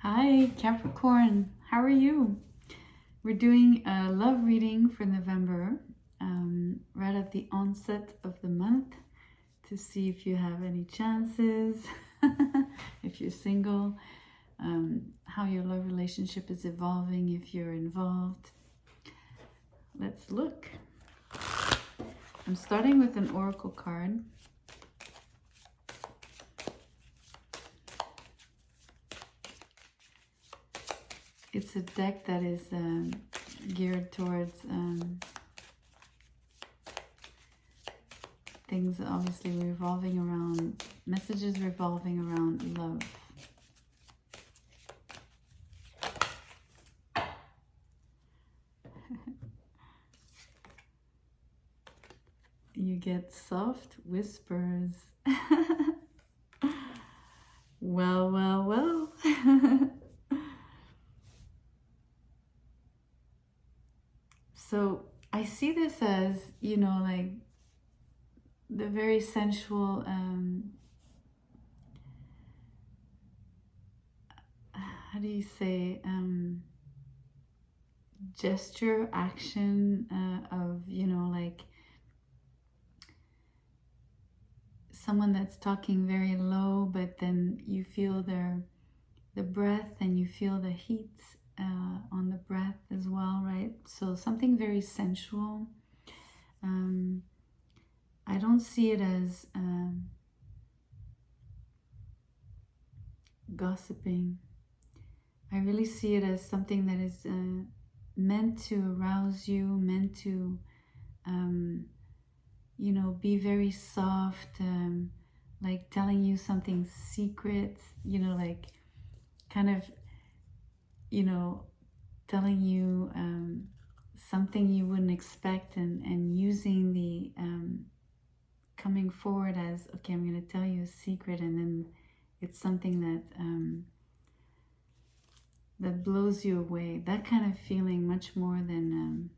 Hi, Capricorn. How are you? We're doing a love reading for November, right at the onset of the month, to see if you have any chances, if you're single, how your love relationship is evolving, if you're involved. Let's look. I'm starting with an oracle card. It's a deck that is geared towards things obviously revolving around, messages revolving around love. You get soft whispers. Well, well, well. So I see this as, like the very sensual, how do you say, gesture, action of, like someone that's talking very low, but then you feel the breath and you feel the heat on the breath as well, right? So something very sensual. I don't see it as gossiping. I really see it as something that is meant to arouse you, meant to, be very soft, like telling you something secret, like kind of, telling you something you wouldn't expect, and using the coming forward as, okay, I'm going to tell you a secret, and then it's something that that blows you away. That kind of feeling, much more than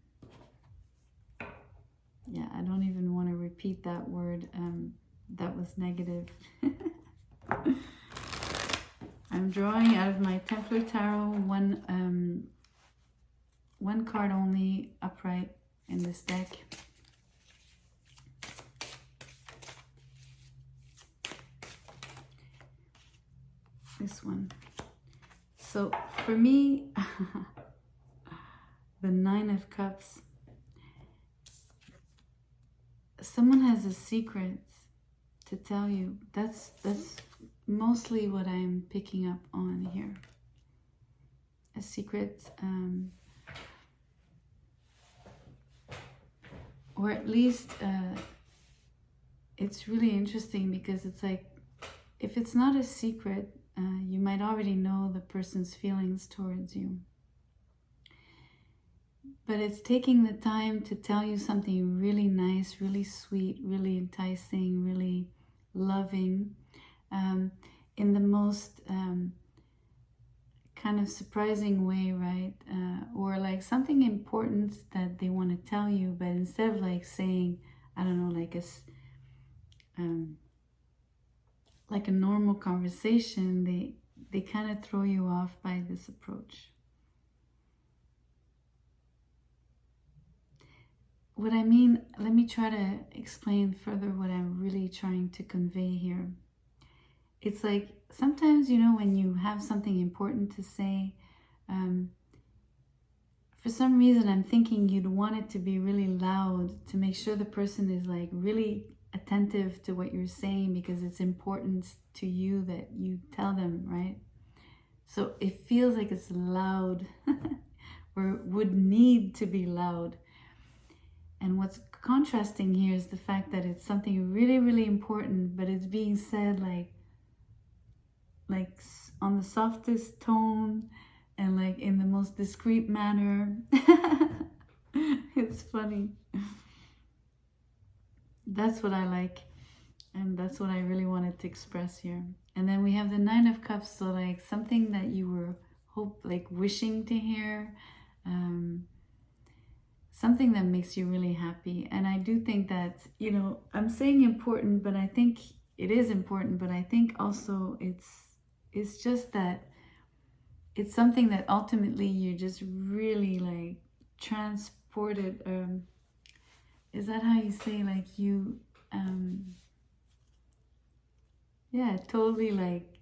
yeah, I don't even want to repeat that word. That was negative. I'm drawing out of my Templar Tarot, one card only upright in this deck. This one. So for me, the Nine of Cups. Someone has a secret to tell you. That's mostly what I'm picking up on here. A secret, or at least it's really interesting because it's like, if it's not a secret, you might already know the person's feelings towards you. But it's taking the time to tell you something really nice, really sweet, really enticing, really loving, in the most kind of surprising way, right? Or like something important that they want to tell you, but instead of like saying, I don't know, like a normal conversation, they kind of throw you off by this approach. What I mean, let me try to explain further what I'm really trying to convey here. It's like, sometimes, when you have something important to say, for some reason I'm thinking you'd want it to be really loud to make sure the person is like really attentive to what you're saying, because it's important to you that you tell them, right? So it feels like it's loud or would need to be loud. And what's contrasting here is the fact that it's something really, really important, but it's being said like on the softest tone and like in the most discreet manner. It's funny. That's what I like, and that's what I really wanted to express here. And then we have the Nine of Cups, so like something that you were wishing to hear, something that makes you really happy. And I do think that, I'm saying important, but I think it is important, but I think also it's just that it's something that ultimately you just really like transported. Is that how you say, like, you yeah, totally, like,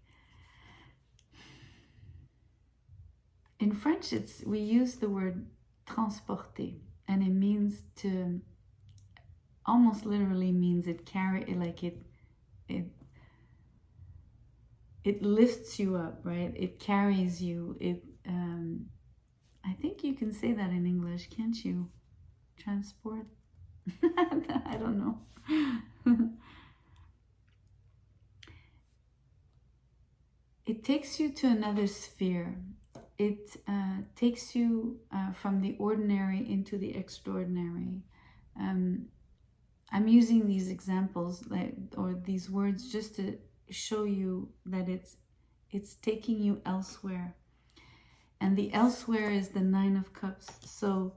in French it's, we use the word transporter, and it means to, almost literally means it carry, like it it lifts you up, right? It carries you. It I think you can say that in English, can't you? Transport. I don't know. It takes you to another sphere. It takes you from the ordinary into the extraordinary. I'm using these examples, like, or these words, just to show you that it's taking you elsewhere. And the elsewhere is the Nine of Cups. So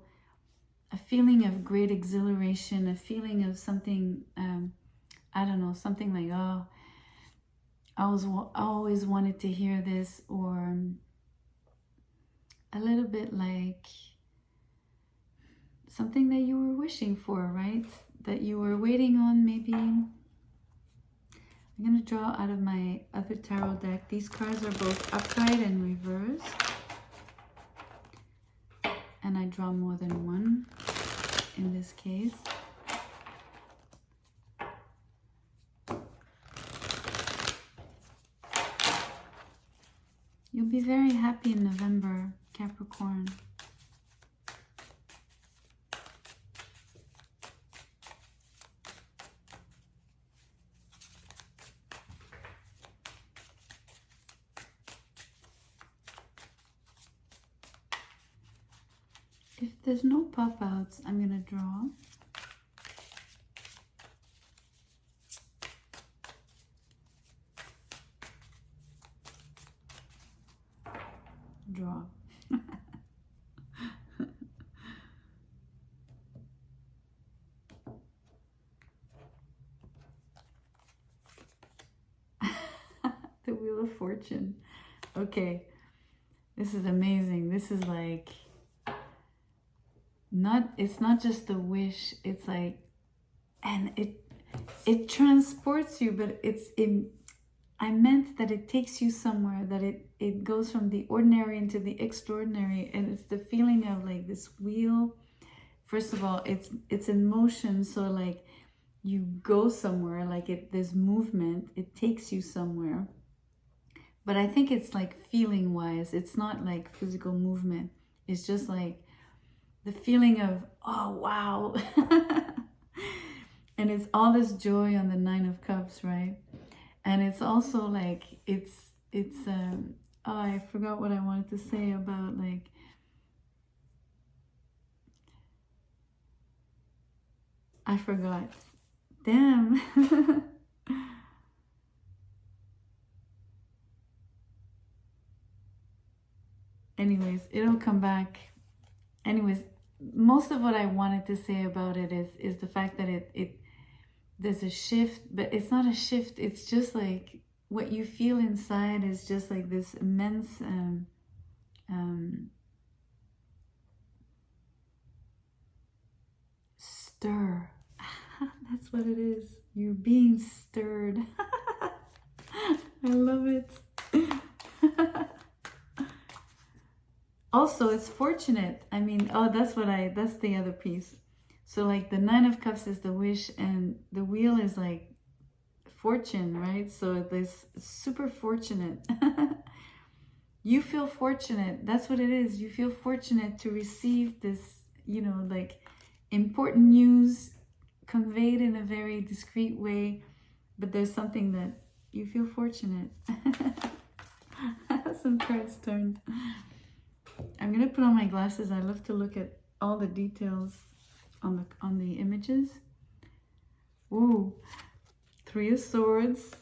a feeling of great exhilaration, a feeling of something, I don't know, something like, oh, I always wanted to hear this, or a little bit like something that you were wishing for, right? That you were waiting on, maybe. I'm going to draw out of my other tarot deck. These cards are both upright and reversed. And I draw more than one in this case. You'll be very happy in November, Capricorn. If there's no pop-outs, I'm going to draw. Draw. The Wheel of Fortune. Okay, this is amazing. This is like, it's not just a wish, it's like, and it transports you, but I meant that it takes you somewhere, that it goes from the ordinary into the extraordinary, and it's the feeling of like this wheel. First of all, it's in motion, so like you go somewhere, like there's movement, it takes you somewhere. But I think it's like feeling wise, it's not like physical movement. It's just like the feeling of, oh wow. And it's all this joy on the Nine of Cups, right? And it's also like, it's oh, I forgot what I wanted to say about, like, I forgot. Damn. Anyways, it'll come back. Anyways, most of what I wanted to say about it is the fact that there's a shift, but it's not a shift. It's just like what you feel inside is just like this immense stir. That's what it is. You're being stirred. I love it. Also, it's fortunate. I mean, oh, that's the other piece. So like the Nine of Cups is the wish, and the wheel is like fortune, right? So this super fortunate. You feel fortunate. That's what it is. You feel fortunate to receive this, you know, like important news conveyed in a very discreet way, but there's something that you feel fortunate. Some cards turned. I'm gonna put on my glasses. I love to look at all the details on the images. Ooh, Three of Swords.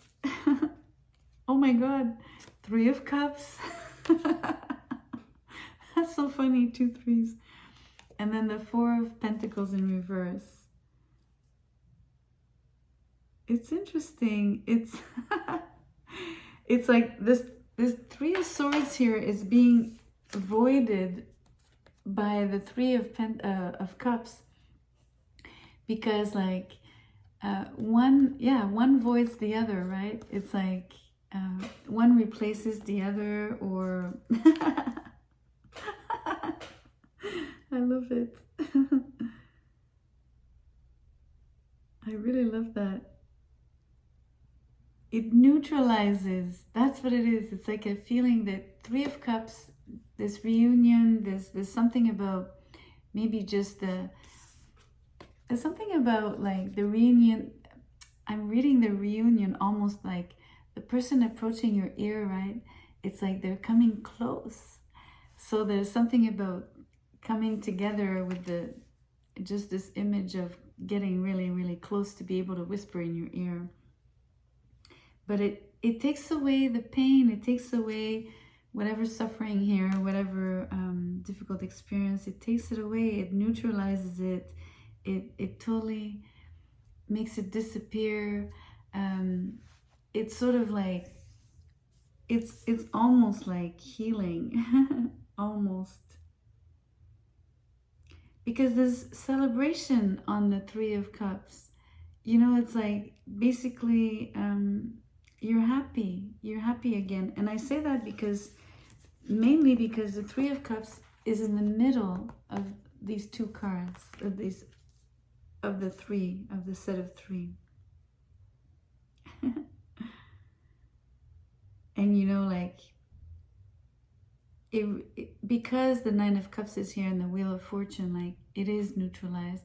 Oh my God, Three of Cups. That's so funny, 2 threes. And then the Four of Pentacles in reverse. It's interesting. It's it's like this. this Three of Swords here is being voided by the Three of Cups, because like one voids the other, right? It's like one replaces the other, or I love it. I really love that. It neutralizes. That's what it is. It's like a feeling that Three of Cups, this reunion, there's something about maybe just there's something about like the reunion. I'm reading the reunion almost like the person approaching your ear, right? It's like they're coming close. So there's something about coming together with just this image of getting really, really close to be able to whisper in your ear. But it takes away the pain, it takes away whatever suffering here, whatever difficult experience, it takes it away, it neutralizes it, it totally makes it disappear. It's sort of like, it's almost like healing, almost. Because there's celebration on the Three of Cups. You know, it's like basically you're happy again. And I say that because, mainly because the Three of Cups is in the middle of these two cards, of the three, of the set of three. And you know, like, because the Nine of Cups is here in the Wheel of Fortune, like, it is neutralized.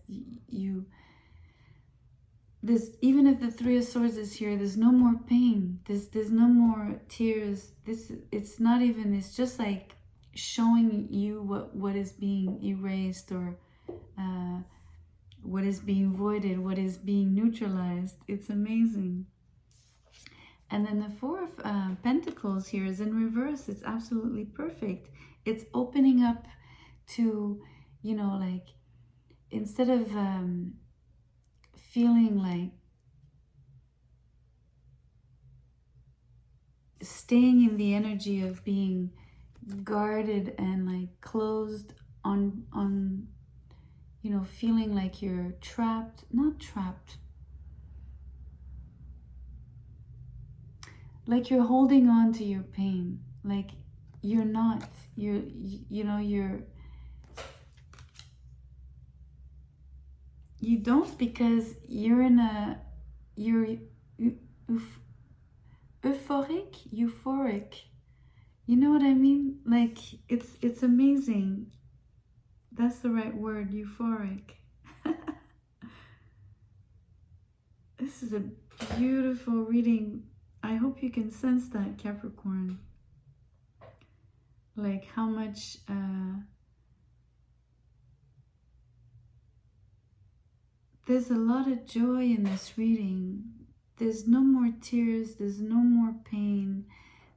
Even if the Three of Swords is here, there's no more pain. There's no more tears. It's not even, it's just like showing you what is being erased, or what is being voided, what is being neutralized. It's amazing. And then the Four of Pentacles here is in reverse. It's absolutely perfect. It's opening up to, you know, like, instead of feeling like staying in the energy of being guarded and like closed on, you know, feeling like you're trapped, not trapped, like you're holding on to your pain, like you're not, you know, you don't, because you're in you're euphoric. You know what I mean? Like, it's amazing. That's the right word, euphoric. This is a beautiful reading. I hope you can sense that, Capricorn. Like how much there's a lot of joy in this reading. There's no more tears, there's no more pain,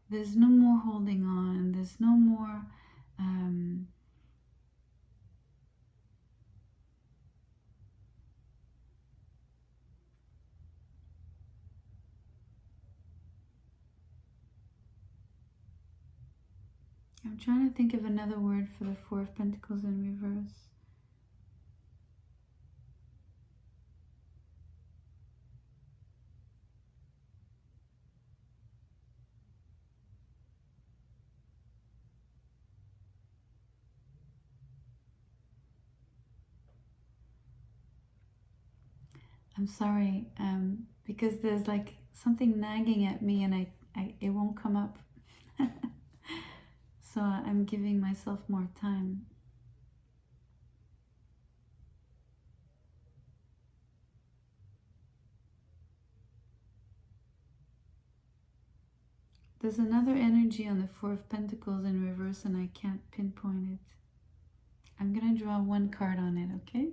there's no more holding on, there's no more I'm trying to think of another word for the Four of Pentacles in reverse. I'm sorry, because there's like something nagging at me and it won't come up. So I'm giving myself more time. There's another energy on the Four of Pentacles in reverse and I can't pinpoint it. I'm going to draw one card on it, okay?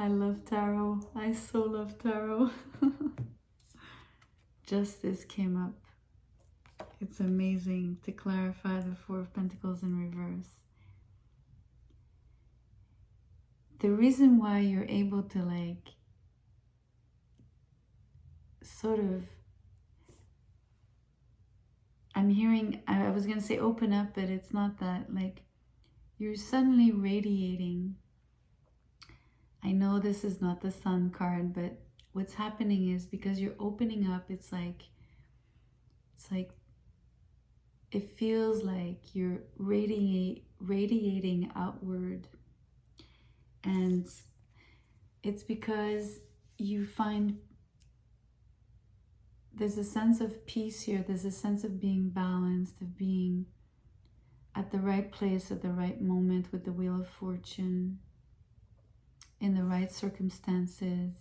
I love tarot. I so love tarot. Justice came up. It's amazing to clarify the Four of Pentacles in reverse. The reason why you're able to like sort of, I'm hearing, I was going to say open up, but it's not that. Like you're suddenly radiating. I know this is not the Sun card, but what's happening is because you're opening up, it's like it feels like you're radiating outward. And it's because you find there's a sense of peace here. There's a sense of being balanced, of being at the right place at the right moment with the Wheel of Fortune, in the right circumstances.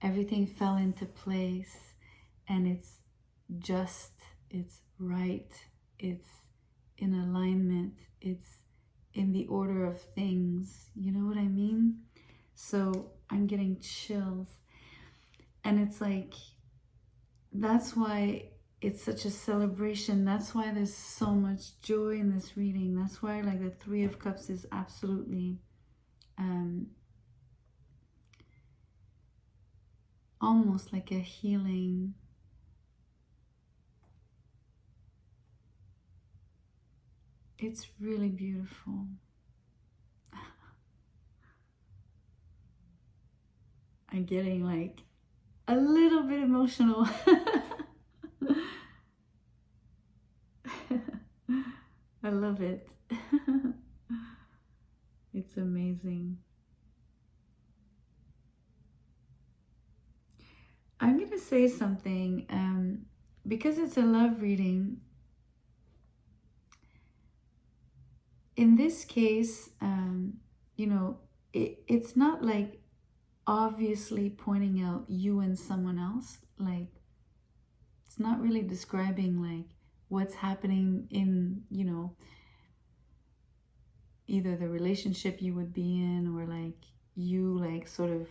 Everything fell into place, and it's just, it's right, it's in alignment, it's in the order of things. You know what I mean? So I'm getting chills. And it's like, that's why it's such a celebration. That's why there's so much joy in this reading. That's why like the Three of Cups is absolutely almost like a healing. It's really beautiful. I'm getting like a little bit emotional. I love it. It's amazing. I'm going to say something because it's a love reading. In this case, you know, it's not like obviously pointing out you and someone else. Like, it's not really describing like what's happening in, you know, either the relationship you would be in, or like you like sort of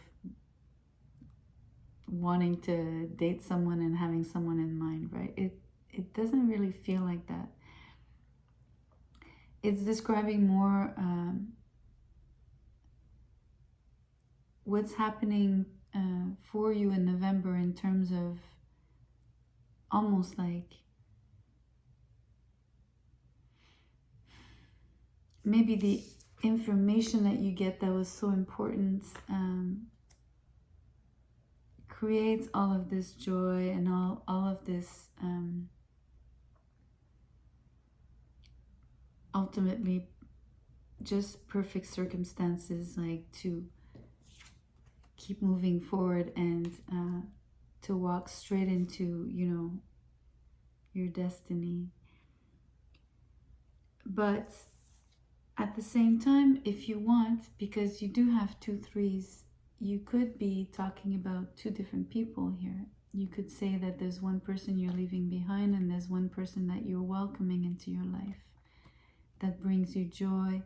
wanting to date someone and having someone in mind, right? It doesn't really feel like that. It's describing more what's happening for you in November in terms of almost like maybe the information that you get that was so important creates all of this joy and all of this ultimately just perfect circumstances, like to keep moving forward and to walk straight into, you know, your destiny. But at the same time, if you want, because you do have 2 3s, you could be talking about 2 different people here. You could say that there's one person you're leaving behind and there's one person that you're welcoming into your life that brings you joy.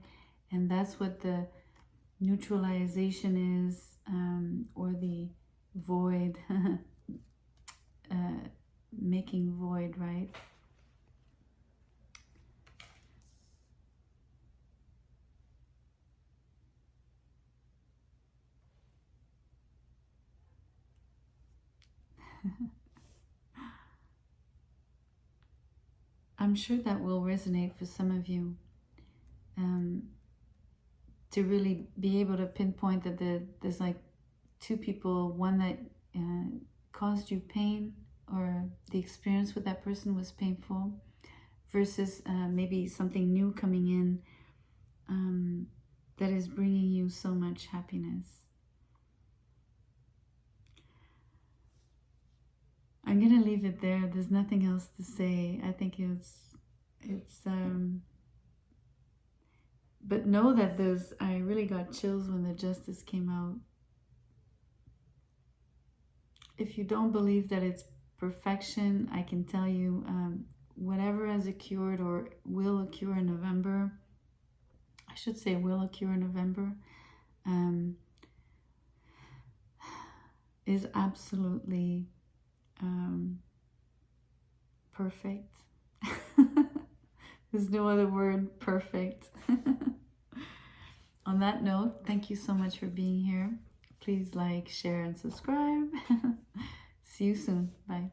And that's what the neutralization is, or the void, making void, right? I'm sure that will resonate for some of you, to really be able to pinpoint that there's like 2 people, one that caused you pain, or the experience with that person was painful, versus maybe something new coming in that is bringing you so much happiness. I'm gonna leave it there. There's nothing else to say. I think it's but know that I really got chills when the Justice came out. If you don't believe that it's perfection, I can tell you, whatever has occurred or will occur in November, I should say will occur in November, is absolutely perfect. There's no other word, perfect. On that note, thank you so much for being here. Please like, share, and subscribe. See you soon. Bye.